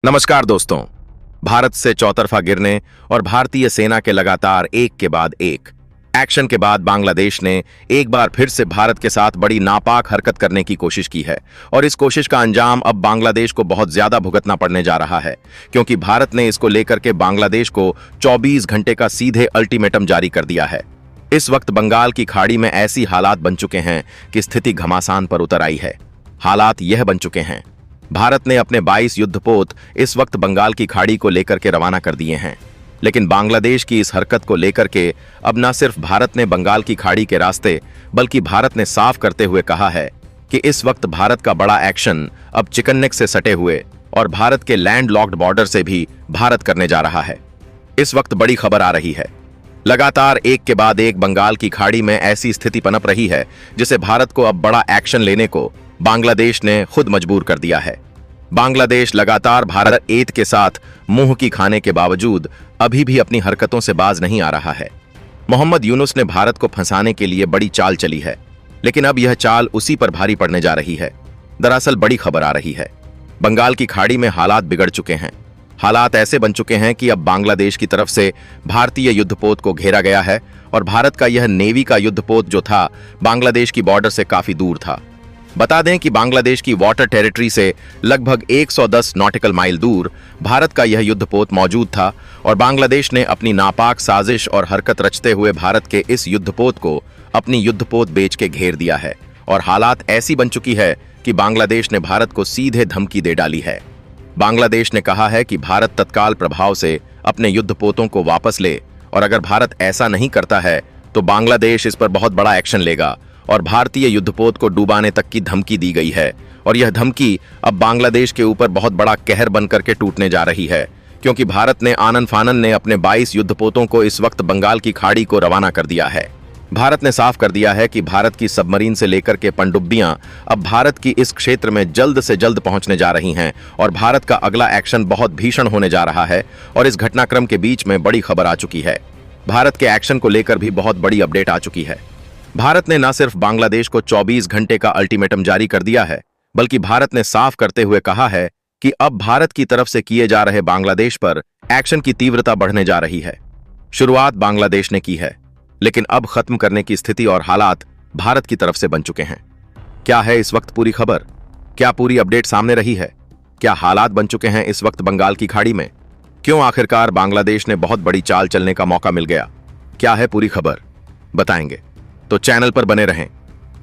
नमस्कार दोस्तों। भारत से चौतरफा गिरने और भारतीय सेना के लगातार एक के बाद एक एक्शन के बाद बांग्लादेश ने एक बार फिर से भारत के साथ बड़ी नापाक हरकत करने की कोशिश की है और इस कोशिश का अंजाम अब बांग्लादेश को बहुत ज्यादा भुगतना पड़ने जा रहा है, क्योंकि भारत ने इसको लेकर के बांग्लादेश को 24 घंटे का सीधे अल्टीमेटम जारी कर दिया है। इस वक्त बंगाल की खाड़ी में ऐसी हालात बन चुके हैं कि स्थिति घमासान पर उतर आई है। हालात यह बन चुके हैं, भारत ने अपने 22 युद्धपोत इस वक्त बंगाल की खाड़ी को लेकर के रवाना कर दिए हैं, लेकिन बांग्लादेश की इस हरकत को लेकर के अब न सिर्फ भारत ने बंगाल की खाड़ी के रास्ते बल्कि भारत ने साफ करते हुए कहा है कि इस वक्त भारत का बड़ा एक्शन अब चिकन नेक से सटे हुए और भारत के लैंड लॉक्ड बॉर्डर से भी भारत करने जा रहा है। इस वक्त बड़ी खबर आ रही है, लगातार एक के बाद एक बंगाल की खाड़ी में ऐसी स्थिति पनप रही है जिसे भारत को अब बड़ा एक्शन लेने को बांग्लादेश ने खुद मजबूर कर दिया है। बांग्लादेश लगातार भारत एत के साथ मुंह की खाने के बावजूद अभी भी अपनी हरकतों से बाज नहीं आ रहा है। मोहम्मद यूनुस ने भारत को फंसाने के लिए बड़ी चाल चली है, लेकिन अब यह चाल उसी पर भारी पड़ने जा रही है। दरअसल बड़ी खबर आ रही है, बंगाल की खाड़ी में हालात बिगड़ चुके हैं। हालात ऐसे बन चुके हैं कि अब बांग्लादेश की तरफ से भारतीय युद्धपोत को घेरा गया है और भारत का यह नेवी का युद्धपोत जो था बांग्लादेश की बॉर्डर से काफी दूर था। बता दें कि बांग्लादेश की वाटर टेरिटरी से लगभग 110 नॉटिकल माइल दूर भारत का यह युद्धपोत मौजूद था और बांग्लादेश ने अपनी नापाक साजिश और हरकत रचते हुए भारत के इस युद्धपोत को अपनी युद्धपोत बेच के घेर दिया है और हालात ऐसी बन चुकी है कि बांग्लादेश ने भारत को सीधे धमकी दे डाली है। बांग्लादेश ने कहा है कि भारत तत्काल प्रभाव से अपने युद्धपोतों को वापस ले और अगर भारत ऐसा नहीं करता है तो बांग्लादेश इस पर बहुत बड़ा एक्शन लेगा और भारतीय युद्धपोत को डुबाने तक की धमकी दी गई है। और यह धमकी अब बांग्लादेश के ऊपर बहुत बड़ा कहर बनकर के टूटने जा रही है, क्योंकि भारत ने आनन फानन ने अपने 22 युद्धपोतों को इस वक्त बंगाल की खाड़ी को रवाना कर दिया है। भारत ने साफ कर दिया है कि भारत की सबमरीन से लेकर के पनडुब्बियां अब भारत की इस क्षेत्र में जल्द से जल्द पहुंचने जा रही हैं और भारत का अगला एक्शन बहुत भीषण होने जा रहा है। और इस घटनाक्रम के बीच में बड़ी खबर आ चुकी है, भारत के एक्शन को लेकर भी बहुत बड़ी अपडेट आ चुकी है। भारत ने न सिर्फ बांग्लादेश को 24 घंटे का अल्टीमेटम जारी कर दिया है, बल्कि भारत ने साफ करते हुए कहा है कि अब भारत की तरफ से किए जा रहे बांग्लादेश पर एक्शन की तीव्रता बढ़ने जा रही है। शुरुआत बांग्लादेश ने की है, लेकिन अब खत्म करने की स्थिति और हालात भारत की तरफ से बन चुके हैं। क्या है इस वक्त पूरी खबर? क्या पूरी अपडेट सामने रही है? क्या हालात बन चुके हैं इस वक्त बंगाल की खाड़ी में? क्यों आखिरकार बांग्लादेश ने बहुत बड़ी चाल चलने का मौका मिल गया? क्या है पूरी खबर, बताएंगे, तो चैनल पर बने रहें।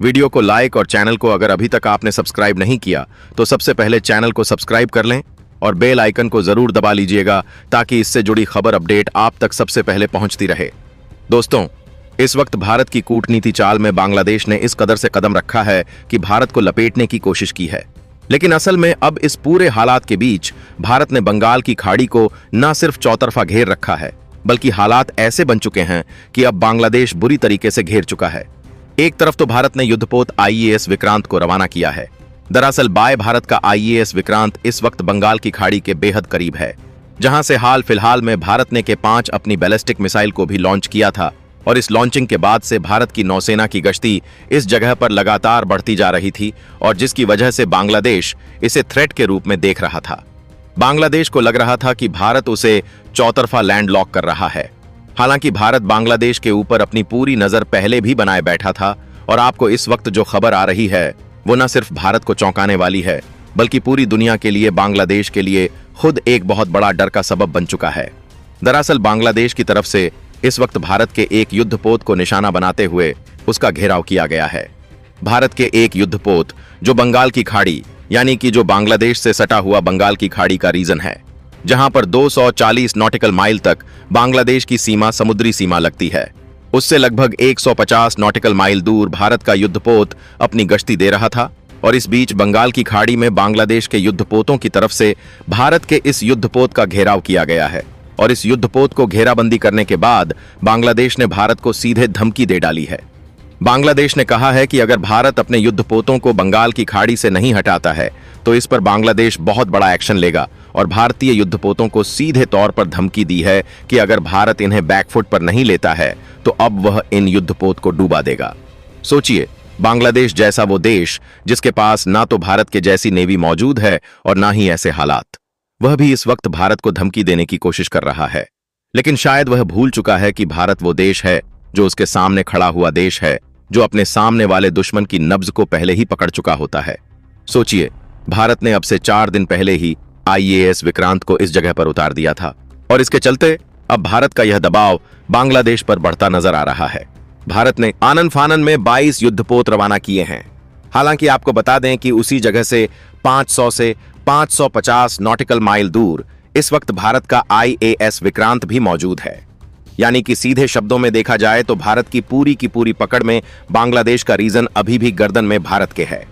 वीडियो को लाइक और चैनल को अगर अभी तक आपने सब्सक्राइब नहीं किया तो सबसे पहले चैनल को सब्सक्राइब कर लें और बेल आइकन को जरूर दबा लीजिएगा ताकि इससे जुड़ी खबर अपडेट आप तक सबसे पहले पहुंचती रहे। दोस्तों, इस वक्त भारत की कूटनीति चाल में बांग्लादेश ने इस कदर से कदम रखा है कि भारत को लपेटने की कोशिश की है, लेकिन असल में अब इस पूरे हालात के बीच भारत ने बंगाल की खाड़ी को न सिर्फ चौतरफा घेर रखा है, बल्कि हालात ऐसे बन चुके हैं कि अब बांग्लादेश बुरी तरीके से घेर चुका है। एक तरफ तो भारत ने युद्धपोत IES विक्रांत को रवाना किया है। दरअसल बाय भारत का IES विक्रांत इस वक्त बंगाल की खाड़ी के बेहद करीब है, जहां से हाल फिलहाल में भारत ने के 5 अपनी बैलिस्टिक मिसाइल को भी लॉन्च किया था और इस लॉन्चिंग के बाद से भारत की नौसेना की गश्ती इस जगह पर लगातार बढ़ती जा रही थी और जिसकी वजह से बांग्लादेश इसे थ्रेट के रूप में देख रहा था। बांग्लादेश को लग रहा था कि भारत उसे चौतरफा लैंड लॉक कर रहा है। हालांकि भारत बांग्लादेश के ऊपर अपनी पूरी नजर पहले भी बनाए बैठा था और आपको इस वक्त जो खबर आ रही है वो न सिर्फ भारत को चौंकाने वाली है, बल्कि पूरी दुनिया के लिए, बांग्लादेश के लिए खुद एक बहुत बड़ा डर का सबब बन चुका है। दरअसल बांग्लादेश की तरफ से इस वक्त भारत के एक युद्धपोत को निशाना बनाते हुए उसका घेराव किया गया है। भारत के एक युद्धपोत जो बंगाल की खाड़ी यानी कि जो बांग्लादेश से सटा हुआ बंगाल की खाड़ी का रीजन है, जहां पर 240 नॉटिकल माइल तक बांग्लादेश की सीमा, समुद्री सीमा लगती है, उससे लगभग 150 नॉटिकल माइल दूर भारत का युद्धपोत अपनी गश्ती दे रहा था। और इस बीच बंगाल की खाड़ी में बांग्लादेश के युद्धपोतों की तरफ से भारत के इस युद्धपोत का घेराव किया गया है और इस युद्धपोत को घेराबंदी करने के बाद बांग्लादेश ने भारत को सीधे धमकी दे डाली है। बांग्लादेश ने कहा है कि अगर भारत अपने युद्धपोतों को बंगाल की खाड़ी से नहीं हटाता है तो इस पर बांग्लादेश बहुत बड़ा एक्शन लेगा और भारतीय युद्धपोतों को सीधे तौर पर धमकी दी है कि अगर भारत इन्हें बैकफुट पर नहीं लेता है तो अब वह इन युद्धपोत को डुबा देगा। सोचिए, बांग्लादेश जैसा वो देश जिसके पास ना तो भारत के जैसी नेवी मौजूद है और ना ही ऐसे हालात। वह भी इस वक्त भारत को धमकी देने की कोशिश कर रहा है। लेकिन शायद वह भूल चुका है कि भारत वो देश है जो उसके सामने खड़ा हुआ देश है, जो अपने सामने वाले दुश्मन की नब्ज को पहले ही पकड़ चुका होता है। सोचिए, भारत ने अब से 4 दिन पहले ही IAS विक्रांत को इस जगह पर उतार दिया था और इसके चलते अब भारत का यह दबाव बांग्लादेश पर बढ़ता नजर आ रहा है। भारत ने आनन फानन में 22 युद्धपोत रवाना किए हैं। हालांकि आपको बता दें कि उसी जगह से 500 से 550 नॉटिकल माइल दूर इस वक्त भारत का IAS विक्रांत भी मौजूद है। यानी कि सीधे शब्दों में देखा जाए तो भारत की पूरी पकड़ में बांग्लादेश का रीजन अभी भी गर्दन में भारत के है,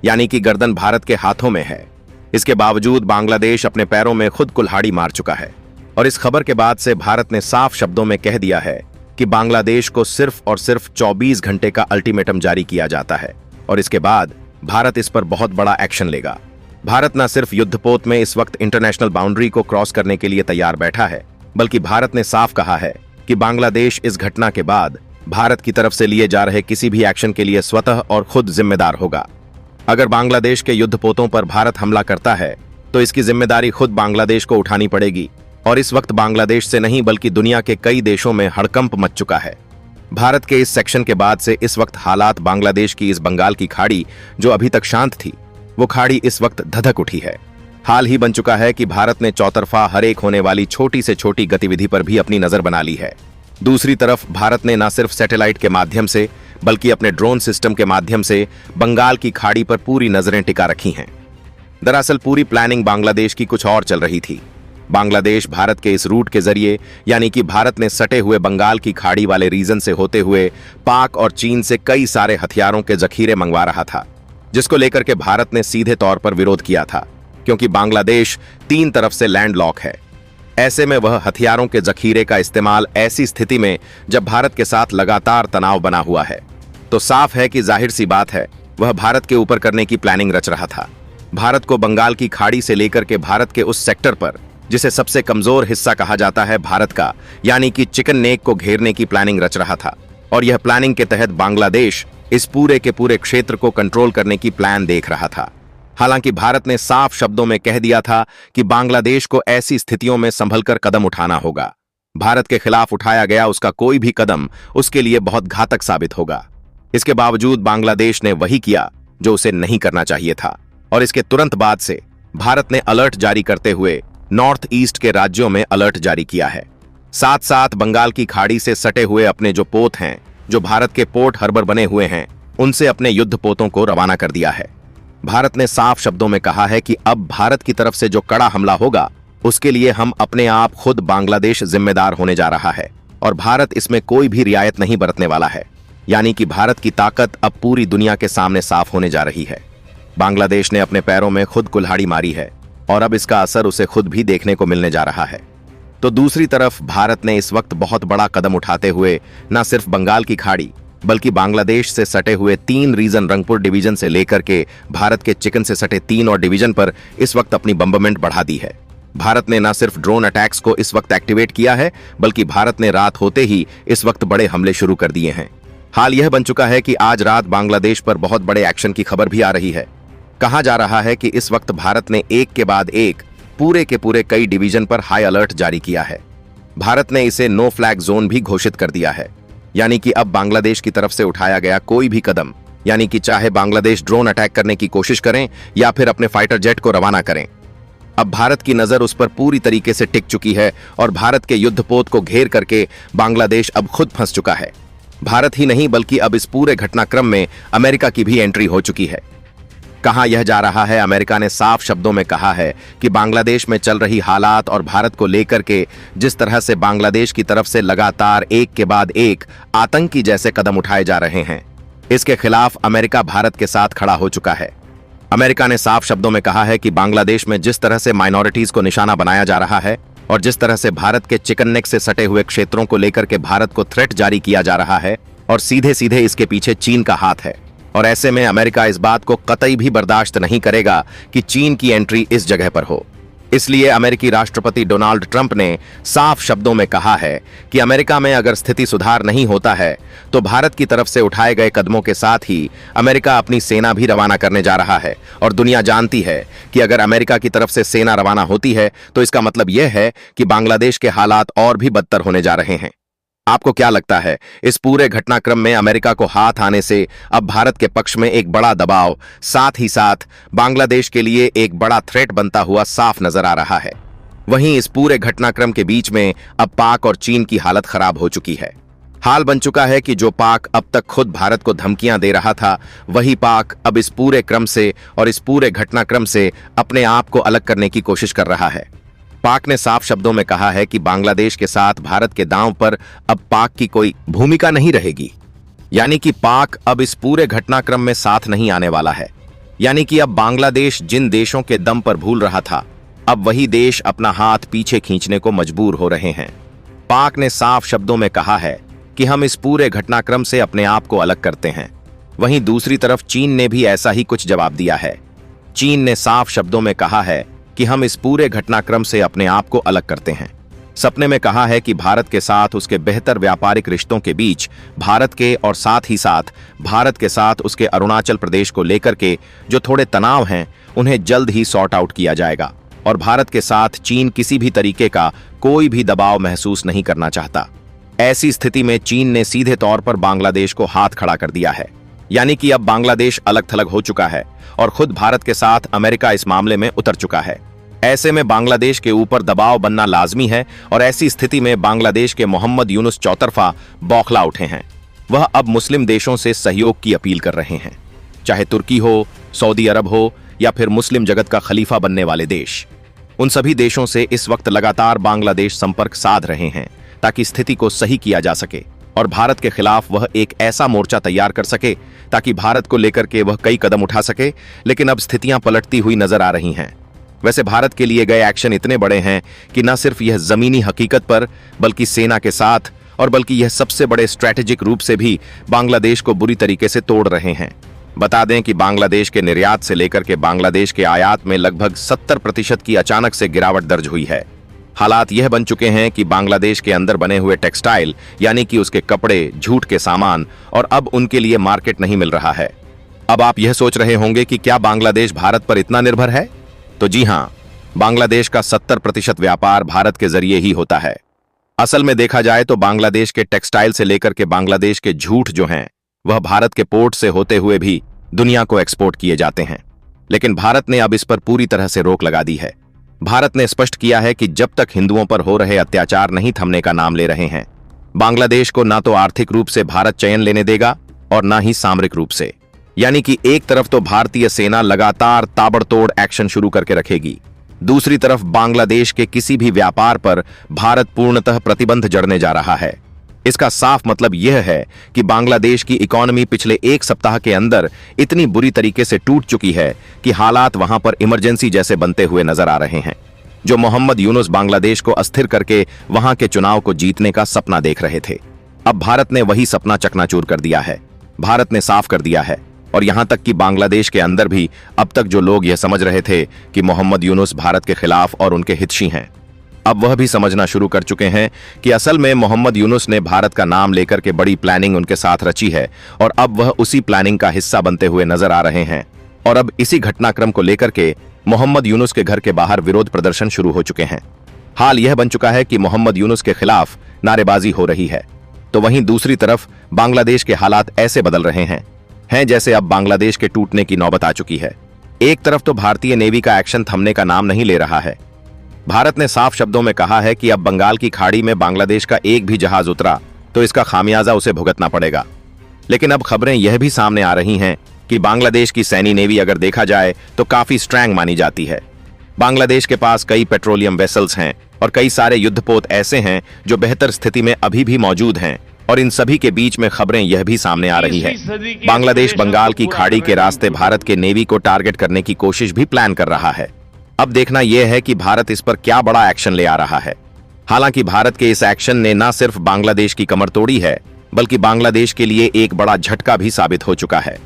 यानी कि गर्दन भारत के हाथों में है। इसके बावजूद बांग्लादेश अपने पैरों में खुद कुल्हाड़ी मार चुका है और इस खबर के बाद से भारत ने साफ शब्दों में कह दिया है कि बांग्लादेश को सिर्फ और सिर्फ 24 घंटे का अल्टीमेटम जारी किया जाता है और इसके बाद भारत इस पर बहुत बड़ा एक्शन लेगा। भारत न सिर्फ युद्धपोत में इस वक्त इंटरनेशनल बाउंड्री को क्रॉस करने के लिए तैयार बैठा है, बल्कि भारत ने साफ कहा है कि बांग्लादेश इस घटना के बाद भारत की तरफ से लिए जा रहे किसी भी एक्शन के लिए स्वतः और खुद जिम्मेदार होगा। अगर बांग्लादेश के युद्धपोतों पर भारत हमला करता है तो इसकी जिम्मेदारी खुद बांग्लादेश को उठानी पड़ेगी और इस वक्त बांग्लादेश से नहीं बल्कि दुनिया के कई देशों में हड़कंप मच चुका है। भारत के इस सेक्शन के बाद से इस वक्त हालात बांग्लादेश की इस बंगाल की खाड़ी जो अभी तक शांत थी, वो खाड़ी इस वक्त धधक उठी है। हाल ही बन चुका है कि भारत ने चौतरफा हर एक होने वाली छोटी से छोटी गतिविधि पर भी अपनी नजर बना ली है। दूसरी तरफ भारत ने न सिर्फ सैटेलाइट के माध्यम से बल्कि अपने ड्रोन सिस्टम के माध्यम से बंगाल की खाड़ी पर पूरी नजरें टिका रखी हैं। दरअसल पूरी प्लानिंग बांग्लादेश की कुछ और चल रही थी। बांग्लादेश भारत के इस रूट के जरिए, यानी कि भारत ने सटे हुए बंगाल की खाड़ी वाले रीजन से होते हुए पाक और चीन से कई सारे हथियारों के जखीरे मंगवा रहा था, जिसको लेकर के भारत ने सीधे तौर पर विरोध किया था, क्योंकि बांग्लादेश 3 तरफ से लैंडलॉक है। ऐसे में वह हथियारों के जखीरे का इस्तेमाल ऐसी स्थिति में जब भारत के साथ लगातार तनाव बना हुआ है, तो साफ है कि जाहिर सी बात है वह भारत के ऊपर करने की प्लानिंग रच रहा था। भारत को बंगाल की खाड़ी से लेकर के भारत के उस सेक्टर पर जिसे सबसे कमजोर हिस्सा कहा जाता है भारत का, यानी कि चिकन नेक को घेरने की प्लानिंग रच रहा था और यह प्लानिंग के तहत बांग्लादेश इस पूरे के पूरे क्षेत्र को कंट्रोल करने की प्लान देख रहा था। हालांकि भारत ने साफ शब्दों में कह दिया था कि बांग्लादेश को ऐसी स्थितियों में संभलकर कदम उठाना होगा। भारत के खिलाफ उठाया गया उसका कोई भी कदम उसके लिए बहुत घातक साबित होगा। इसके बावजूद बांग्लादेश ने वही किया जो उसे नहीं करना चाहिए था और इसके तुरंत बाद से भारत ने अलर्ट जारी करते हुए नॉर्थ ईस्ट के राज्यों में अलर्ट जारी किया है। साथ साथ बंगाल की खाड़ी से सटे हुए अपने जो पोत हैं, जो भारत के पोर्ट हर्बर बने हुए हैं, उनसे अपने युद्धपोतों को रवाना कर दिया है। भारत ने साफ शब्दों में कहा है कि अब भारत की तरफ से जो कड़ा हमला होगा उसके लिए हम अपने आप खुद बांग्लादेश जिम्मेदार होने जा रहा है और भारत इसमें कोई भी रियायत नहीं बरतने वाला है। यानी कि भारत की ताकत अब पूरी दुनिया के सामने साफ होने जा रही है। बांग्लादेश ने अपने पैरों में खुद कुल्हाड़ी मारी है और अब इसका असर उसे खुद भी देखने को मिलने जा रहा है। तो दूसरी तरफ भारत ने इस वक्त बहुत बड़ा कदम उठाते हुए न सिर्फ बंगाल की खाड़ी बल्कि बांग्लादेश से सटे हुए 3 रीजन रंगपुर डिवीजन से लेकर के भारत के चिकन से सटे 3 और डिवीजन पर इस वक्त अपनी बम्बमेंट बढ़ा दी है। भारत ने न सिर्फ ड्रोन अटैक्स को इस वक्त एक्टिवेट किया है बल्कि भारत ने रात होते ही इस वक्त बड़े हमले शुरू कर दिए हैं। हाल यह बन चुका है कि आज रात बांग्लादेश पर बहुत बड़े एक्शन की खबर भी आ रही है। कहा जा रहा है कि इस वक्त भारत ने एक के बाद एक पूरे के पूरे कई डिवीजन पर हाई अलर्ट जारी किया है। भारत ने इसे नो फ्लैग जोन भी घोषित कर दिया है। यानी कि अब बांग्लादेश की तरफ से उठाया गया कोई भी कदम, यानी कि चाहे बांग्लादेश ड्रोन अटैक करने की कोशिश करें या फिर अपने फाइटर जेट को रवाना करें, अब भारत की नजर उस पर पूरी तरीके से टिक चुकी है और भारत के युद्धपोत को घेर करके बांग्लादेश अब खुद फंस चुका है। भारत ही नहीं बल्कि अब इस पूरे घटनाक्रम में अमेरिका की भी एंट्री हो चुकी है। कहा यह जा रहा है, अमेरिका ने साफ शब्दों में कहा है कि बांग्लादेश में चल रही हालात और भारत को लेकर के जिस तरह से बांग्लादेश की तरफ से लगातार एक के बाद एक आतंकी जैसे कदम उठाए जा रहे हैं, इसके खिलाफ अमेरिका भारत के साथ खड़ा हो चुका है। अमेरिका ने साफ शब्दों में कहा है कि बांग्लादेश में जिस तरह से माइनॉरिटीज को निशाना बनाया जा रहा है और जिस तरह से भारत के चिकन नेक से सटे हुए क्षेत्रों को लेकर के भारत को थ्रेट जारी किया जा रहा है और सीधे सीधे इसके पीछे चीन का हाथ है। और ऐसे में अमेरिका इस बात को कतई भी बर्दाश्त नहीं करेगा कि चीन की एंट्री इस जगह पर हो। इसलिए अमेरिकी राष्ट्रपति डोनाल्ड ट्रंप ने साफ शब्दों में कहा है कि अमेरिका में अगर स्थिति सुधार नहीं होता है तो भारत की तरफ से उठाए गए कदमों के साथ ही अमेरिका अपनी सेना भी रवाना करने जा रहा है। और दुनिया जानती है कि अगर अमेरिका की तरफ से सेना रवाना होती है तो इसका मतलब यह है कि बांग्लादेश के हालात और भी बदतर होने जा रहे हैं। आपको क्या लगता है, इस पूरे घटनाक्रम में अमेरिका को हाथ आने से अब भारत के पक्ष में एक बड़ा दबाव, साथ ही साथ बांग्लादेश के लिए एक बड़ा थ्रेट बनता हुआ साफ नजर आ रहा है। वहीं इस पूरे घटनाक्रम के बीच में अब पाक और चीन की हालत खराब हो चुकी है। हाल बन चुका है कि जो पाक अब तक खुद भारत को धमकियां दे रहा था, वही पाक अब इस पूरे क्रम से और इस पूरे घटनाक्रम से अपने आप को अलग करने की कोशिश कर रहा है। पाक ने साफ शब्दों में कहा है कि बांग्लादेश के साथ भारत के दांव पर अब पाक की कोई भूमिका नहीं रहेगी। यानी कि पाक अब इस पूरे घटनाक्रम में साथ नहीं आने वाला है। यानी कि अब बांग्लादेश जिन देशों के दम पर भूल रहा था, अब वही देश अपना हाथ पीछे खींचने को मजबूर हो रहे हैं। पाक ने साफ शब्दों में कहा है कि हम इस पूरे घटनाक्रम से अपने आप को अलग करते हैं। वहीं दूसरी तरफ चीन ने भी ऐसा ही कुछ जवाब दिया है। चीन ने साफ शब्दों में कहा है कि हम इस पूरे घटनाक्रम से अपने आप को अलग करते हैं। सपने में कहा है कि भारत के साथ उसके बेहतर व्यापारिक रिश्तों के बीच भारत के और साथ ही साथ भारत के साथ उसके अरुणाचल प्रदेश को लेकर के जो थोड़े तनाव हैं, उन्हें जल्द ही सॉर्ट आउट किया जाएगा। और भारत के साथ चीन किसी भी तरीके का कोई भी दबाव महसूस नहीं करना चाहता। ऐसी स्थिति में चीन ने सीधे तौर पर बांग्लादेश को हाथ खड़ा कर दिया है। यानी कि अब बांग्लादेश अलग थलग हो चुका है और खुद भारत के साथ अमेरिका इस मामले में उतर चुका है। ऐसे में बांग्लादेश के ऊपर दबाव बनना लाजमी है और ऐसी स्थिति में बांग्लादेश के मोहम्मद यूनुस चौतरफा बौखला उठे हैं। वह अब मुस्लिम देशों से सहयोग की अपील कर रहे हैं, चाहे तुर्की हो, सऊदी अरब हो या फिर मुस्लिम जगत का खलीफा बनने वाले देश। उन सभी देशों से इस वक्त लगातार बांग्लादेश संपर्क साध रहे हैं ताकि स्थिति को सही किया जा सके और भारत के खिलाफ वह एक ऐसा मोर्चा तैयार कर सके ताकि भारत को लेकर के वह कई कदम उठा सके। लेकिन अब स्थितियां पलटती हुई नजर आ रही हैं। वैसे भारत के लिए गए एक्शन इतने बड़े हैं कि न सिर्फ यह जमीनी हकीकत पर बल्कि सेना के साथ और बल्कि यह सबसे बड़े स्ट्रैटेजिक रूप से भी बांग्लादेश को बुरी तरीके से तोड़ रहे हैं। बता दें कि बांग्लादेश के निर्यात से लेकर के बांग्लादेश के आयात में लगभग 70% की अचानक से गिरावट दर्ज हुई है। हालात यह बन चुके हैं कि बांग्लादेश के अंदर बने हुए टेक्सटाइल यानी कि उसके कपड़े, जूट के सामान और अब उनके लिए मार्केट नहीं मिल रहा है। अब आप यह सोच रहे होंगे कि क्या बांग्लादेश भारत पर इतना निर्भर है? तो जी हां, बांग्लादेश का 70% व्यापार भारत के जरिए ही होता है। असल में देखा जाए तो बांग्लादेश के टेक्सटाइल से लेकर के बांग्लादेश के जूट जो हैं, वह भारत के पोर्ट से होते हुए भी दुनिया को एक्सपोर्ट किए जाते हैं। लेकिन भारत ने अब इस पर पूरी तरह से रोक लगा दी है। भारत ने स्पष्ट किया है कि जब तक हिंदुओं पर हो रहे अत्याचार नहीं थमने का नाम ले रहे हैं, बांग्लादेश को ना तो आर्थिक रूप से भारत चयन लेने देगा और ना ही सामरिक रूप से। यानी कि एक तरफ तो भारतीय सेना लगातार ताबड़तोड़ एक्शन शुरू करके रखेगी, दूसरी तरफ बांग्लादेश के किसी भी व्यापार पर भारत पूर्णतः प्रतिबंध जड़ने जा रहा है। इसका साफ मतलब यह है कि बांग्लादेश की इकोनॉमी पिछले एक सप्ताह के अंदर इतनी बुरी तरीके से टूट चुकी है कि हालात वहां पर इमरजेंसी जैसे बनते हुए नजर आ रहे हैं। जो मोहम्मद यूनुस बांग्लादेश को अस्थिर करके वहां के चुनाव को जीतने का सपना देख रहे थे, अब भारत ने वही सपना चकनाचूर कर दिया है। भारत ने साफ कर दिया है और यहां तक कि बांग्लादेश के अंदर भी अब तक जो लोग यह समझ रहे थे कि मोहम्मद यूनुस भारत के खिलाफ और उनके हितैषी हैं, अब वह भी समझना शुरू कर चुके हैं कि असल में मोहम्मद यूनुस ने भारत का नाम लेकर के बड़ी प्लानिंग उनके साथ रची है और अब वह उसी प्लानिंग का हिस्सा बनते हुए नजर आ रहे हैं। और अब इसी घटनाक्रम को लेकर के मोहम्मद यूनुस के घर के बाहर विरोध प्रदर्शन शुरू हो चुके हैं। हाल यह बन चुका है कि मोहम्मद यूनुस के खिलाफ नारेबाजी हो रही है, तो वहीं दूसरी तरफ बांग्लादेश के हालात ऐसे बदल रहे हैं जैसे अब बांग्लादेश के टूटने की नौबत आ चुकी है। एक तरफ तो भारतीय नेवी का एक्शन थमने का नाम नहीं ले रहा है। भारत ने साफ शब्दों में कहा है कि अब बंगाल की खाड़ी में बांग्लादेश का एक भी जहाज उतरा तो इसका खामियाजा उसे भुगतना पड़ेगा। लेकिन अब खबरें यह भी सामने आ रही हैं कि बांग्लादेश की सैन्य नेवी अगर देखा जाए तो काफी स्ट्रॉन्ग मानी जाती है। बांग्लादेश के पास कई पेट्रोलियम वेसल्स हैं और कई सारे युद्धपोत ऐसे हैं जो बेहतर स्थिति में अभी भी मौजूद हैं। और इन सभी के बीच में खबरें यह भी सामने आ रही है, बांग्लादेश बंगाल की खाड़ी के रास्ते भारत के नेवी को टारगेट करने की कोशिश भी प्लान कर रहा है। अब देखना यह है कि भारत इस पर क्या बड़ा एक्शन ले आ रहा है। हालांकि भारत के इस एक्शन ने न सिर्फ बांग्लादेश की कमर तोड़ी है, बल्कि बांग्लादेश के लिए एक बड़ा झटका भी साबित हो चुका है।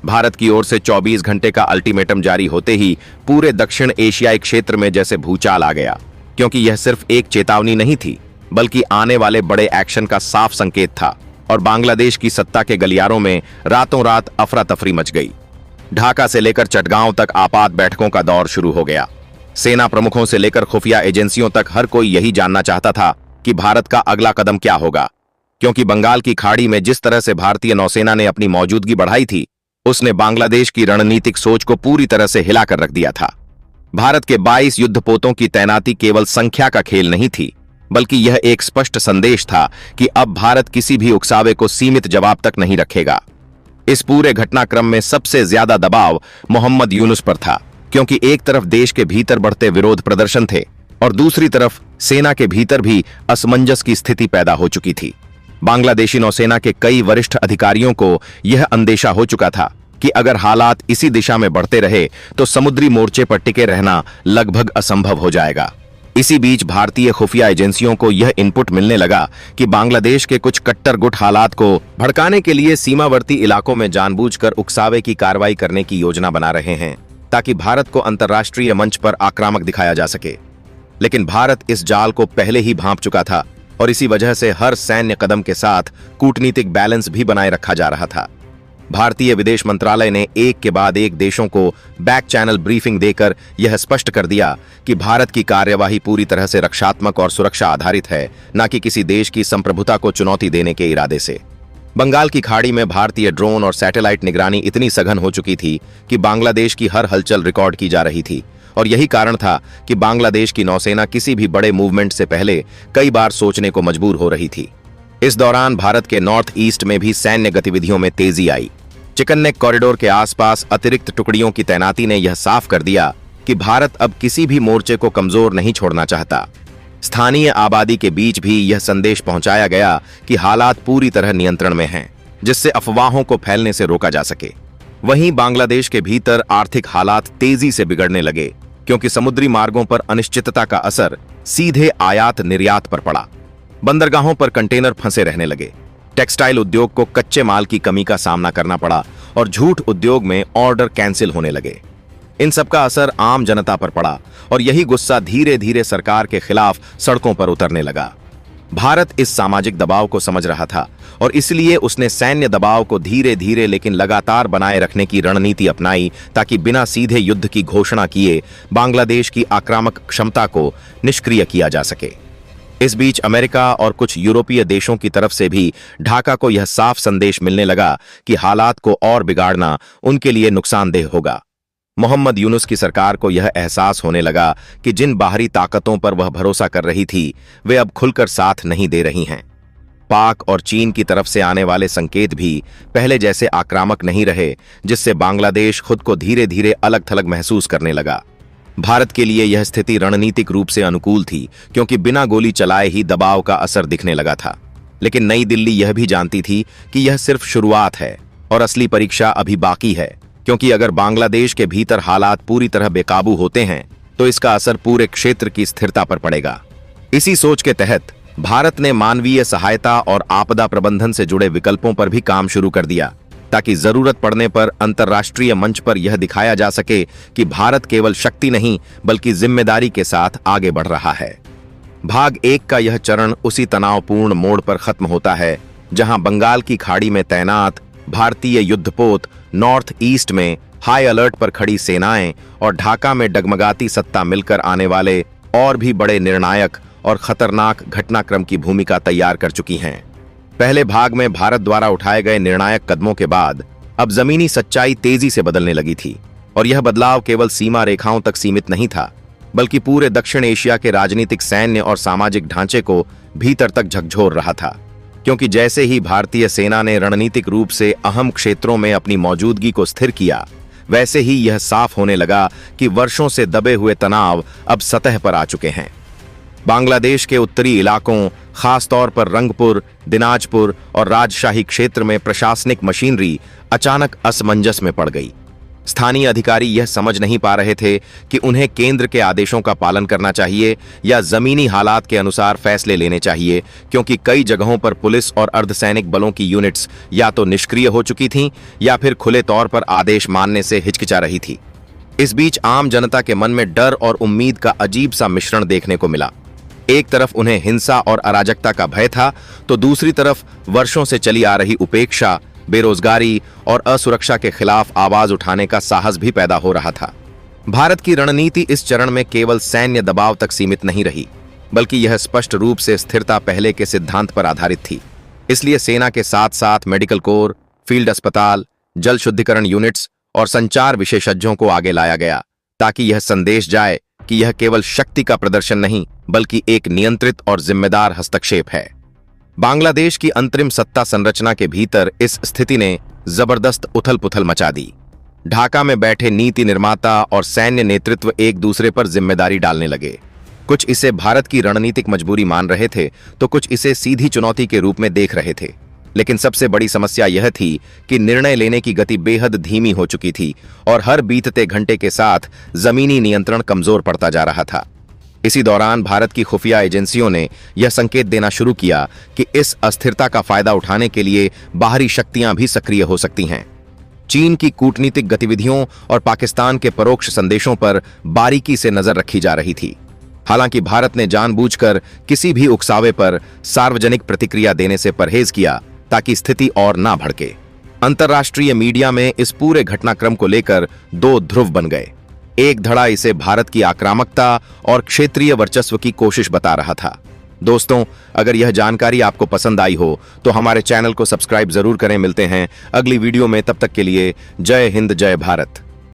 भारत की ओर से 24 घंटे का अल्टीमेटम जारी होते ही पूरे दक्षिण एशियाई क्षेत्र में जैसे भूचाल आ गया, क्योंकि यह सिर्फ एक चेतावनी नहीं थी बल्कि आने वाले बड़े एक्शन का साफ संकेत था। और बांग्लादेश की सत्ता के गलियारों में रातों रात अफरा तफरी मच गई। ढाका से लेकर चटगांव तक आपात बैठकों का दौर शुरू हो गया। सेना प्रमुखों से लेकर खुफिया एजेंसियों तक हर कोई यही जानना चाहता था कि भारत का अगला कदम क्या होगा, क्योंकि बंगाल की खाड़ी में जिस तरह से भारतीय नौसेना ने अपनी मौजूदगी बढ़ाई थी, उसने बांग्लादेश की रणनीतिक सोच को पूरी तरह से हिलाकर रख दिया था। भारत के 22 युद्धपोतों की तैनाती केवल संख्या का खेल नहीं थी, बल्कि यह एक स्पष्ट संदेश था कि अब भारत किसी भी उकसावे को सीमित जवाब तक नहीं रखेगा। इस पूरे घटनाक्रम में सबसे ज्यादा दबाव मोहम्मद यूनुस पर था, क्योंकि एक तरफ देश के भीतर बढ़ते विरोध प्रदर्शन थे और दूसरी तरफ सेना के भीतर भी असमंजस की स्थिति पैदा हो चुकी थी। बांग्लादेशी नौसेना के कई वरिष्ठ अधिकारियों को यह अंदेशा हो चुका था कि अगर हालात इसी दिशा में बढ़ते रहे तो समुद्री मोर्चे पर टिके रहना लगभग असंभव हो जाएगा। इसी बीच भारतीय खुफिया एजेंसियों को यह इनपुट मिलने लगा कि बांग्लादेश के कुछ कट्टर गुट हालात को भड़काने के लिए सीमावर्ती इलाकों में जानबूझकर उकसावे की कार्रवाई करने की योजना बना रहे हैं, ताकि भारत को अंतर्राष्ट्रीय मंच पर आक्रामक दिखाया जा सके। लेकिन भारत इस जाल को पहले ही भांप चुका था और इसी वजह से हर सैन्य कदम के साथ कूटनीतिक बैलेंस भी बनाए रखा जा रहा था। भारतीय विदेश मंत्रालय ने एक के बाद एक देशों को बैक चैनल ब्रीफिंग देकर यह स्पष्ट कर दिया कि भारत की कार्यवाही पूरी तरह से रक्षात्मक और सुरक्षा आधारित है, न कि किसी देश की संप्रभुता को चुनौती देने के इरादे से। बंगाल की खाड़ी में भारतीय ड्रोन और सैटेलाइट निगरानी इतनी सघन हो चुकी थी कि बांग्लादेश की हर हलचल रिकॉर्ड की जा रही थी, और यही कारण था कि बांग्लादेश की नौसेना किसी भी बड़े मूवमेंट से पहले कई बार सोचने को मजबूर हो रही थी। इस दौरान भारत के नॉर्थ ईस्ट में भी सैन्य गतिविधियों में तेजी आई। चिकन नेक कॉरिडोर के आसपास अतिरिक्त टुकड़ियों की तैनाती ने यह साफ कर दिया कि भारत अब किसी भी मोर्चे को कमजोर नहीं छोड़ना चाहता। स्थानीय आबादी के बीच भी यह संदेश पहुंचाया गया कि हालात पूरी तरह नियंत्रण में हैं, जिससे अफवाहों को फैलने से रोका जा सके। वहीं बांग्लादेश के भीतर आर्थिक हालात तेजी से बिगड़ने लगे, क्योंकि समुद्री मार्गों पर अनिश्चितता का असर सीधे आयात निर्यात पर पड़ा। बंदरगाहों पर कंटेनर फंसे रहने लगे, टेक्सटाइल उद्योग को कच्चे माल की कमी का सामना करना पड़ा और जूट उद्योग में ऑर्डर कैंसिल होने लगे। इन सब का असर आम जनता पर पड़ा और यही गुस्सा धीरे धीरे सरकार के खिलाफ सड़कों पर उतरने लगा। भारत इस सामाजिक दबाव को समझ रहा था और इसलिए उसने सैन्य दबाव को धीरे धीरे लेकिन लगातार बनाए रखने की रणनीति अपनाई, ताकि बिना सीधे युद्ध की घोषणा किए बांग्लादेश की आक्रामक क्षमता को निष्क्रिय किया जा सके। इस बीच अमेरिका और कुछ यूरोपीय देशों की तरफ से भी ढाका को यह साफ संदेश मिलने लगा कि हालात को और बिगाड़ना उनके लिए नुकसानदेह होगा। मोहम्मद यूनुस की सरकार को यह एहसास होने लगा कि जिन बाहरी ताकतों पर वह भरोसा कर रही थी, वे अब खुलकर साथ नहीं दे रही हैं। पाक और चीन की तरफ से आने वाले संकेत भी पहले जैसे आक्रामक नहीं रहे, जिससे बांग्लादेश खुद को धीरे धीरे अलग थलग महसूस करने लगा। भारत के लिए यह स्थिति रणनीतिक रूप से अनुकूल थी, क्योंकि बिना गोली चलाए ही दबाव का असर दिखने लगा था। लेकिन नई दिल्ली यह भी जानती थी कि यह सिर्फ शुरुआत है और असली परीक्षा अभी बाकी है, क्योंकि अगर बांग्लादेश के भीतर हालात पूरी तरह बेकाबू होते हैं तो इसका असर पूरे क्षेत्र की स्थिरता पर पड़ेगा। इसी सोच के तहत भारत ने मानवीय सहायता और आपदा प्रबंधन से जुड़े विकल्पों पर भी काम शुरू कर दिया, ताकि जरूरत पड़ने पर अंतर्राष्ट्रीय मंच पर यह दिखाया जा सके कि भारत केवल शक्ति नहीं बल्कि जिम्मेदारी के साथ आगे बढ़ रहा है। भाग 1 का यह चरण उसी तनावपूर्ण मोड़ पर खत्म होता है जहां बंगाल की खाड़ी में तैनात भारतीय युद्धपोत, नॉर्थ ईस्ट में हाई अलर्ट पर खड़ी सेनाएं और ढाका में डगमगाती सत्ता मिलकर आने वाले और भी बड़े निर्णायक और खतरनाक घटनाक्रम की भूमिका तैयार कर चुकी हैं। पहले भाग में भारत द्वारा उठाए गए निर्णायक कदमों के बाद अब जमीनी सच्चाई तेजी से बदलने लगी थी, और यह बदलाव केवल सीमा रेखाओं तक सीमित नहीं था, बल्कि पूरे दक्षिण एशिया के राजनीतिक, सैन्य और सामाजिक ढांचे को भीतर तक झकझोर रहा था। क्योंकि जैसे ही भारतीय सेना ने रणनीतिक रूप से अहम क्षेत्रों में अपनी मौजूदगी को स्थिर किया, वैसे ही यह साफ होने लगा कि वर्षों से दबे हुए तनाव अब सतह पर आ चुके हैं। बांग्लादेश के उत्तरी इलाकों, खासतौर पर रंगपुर, दिनाजपुर और राजशाही क्षेत्र में प्रशासनिक मशीनरी अचानक असमंजस में पड़ गई। स्थानीय अधिकारी यह समझ नहीं पा रहे थे कि उन्हें केंद्र के आदेशों का पालन करना चाहिए या जमीनी हालात के अनुसार फैसले लेने चाहिए, क्योंकि कई जगहों पर पुलिस और अर्धसैनिक बलों की यूनिट्स या तो निष्क्रिय हो चुकी थीं या फिर खुले तौर पर आदेश मानने से हिचकिचा रही थी। इस बीच आम जनता के मन में डर और उम्मीद का अजीब सा मिश्रण देखने को मिला। एक तरफ उन्हें हिंसा और अराजकता का भय था, तो दूसरी तरफ वर्षों से चली आ रही उपेक्षा, बेरोजगारी और असुरक्षा के खिलाफ आवाज उठाने का साहस भी पैदा हो रहा था। भारत की रणनीति इस चरण में केवल सैन्य दबाव तक सीमित नहीं रही, बल्कि यह स्पष्ट रूप से स्थिरता पहले के सिद्धांत पर आधारित थी। इसलिए सेना के साथ साथ मेडिकल कोर, फील्ड अस्पताल, जल शुद्धिकरण यूनिट्स और संचार विशेषज्ञों को आगे लाया गया, ताकि यह संदेश जाए कि यह केवल शक्ति का प्रदर्शन नहीं, बल्कि एक नियंत्रित और जिम्मेदार हस्तक्षेप है। बांग्लादेश की अंतरिम सत्ता संरचना के भीतर इस स्थिति ने जबरदस्त उथल-पुथल मचा दी। ढाका में बैठे नीति निर्माता और सैन्य नेतृत्व एक दूसरे पर जिम्मेदारी डालने लगे। कुछ इसे भारत की रणनीतिक मजबूरी मान रहे थे, तो कुछ इसे सीधी चुनौती के रूप में देख रहे थे। लेकिन सबसे बड़ी समस्या यह थी कि निर्णय लेने की गति बेहद धीमी हो चुकी थी और हर बीतते घंटे के साथ जमीनी नियंत्रण कमजोर पड़ता जा रहा था। इसी दौरान भारत की खुफिया एजेंसियों ने यह संकेत देना शुरू किया कि इस अस्थिरता का फायदा उठाने के लिए बाहरी शक्तियां भी सक्रिय हो सकती हैं। चीन की कूटनीतिक गतिविधियों और पाकिस्तान के परोक्ष संदेशों पर बारीकी से नजर रखी जा रही थी। हालांकि भारत ने जानबूझकर किसी भी उकसावे पर सार्वजनिक प्रतिक्रिया देने से परहेज किया, ताकि स्थिति और ना भड़के। अंतर्राष्ट्रीय मीडिया में इस पूरे घटनाक्रम को लेकर दो ध्रुव बन गए। एक धड़ा इसे भारत की आक्रामकता और क्षेत्रीय वर्चस्व की कोशिश बता रहा था। दोस्तों, अगर यह जानकारी आपको पसंद आई हो तो हमारे चैनल को सब्सक्राइब जरूर करें। मिलते हैं अगली वीडियो में, तब तक के लिए जय हिंद, जय भारत।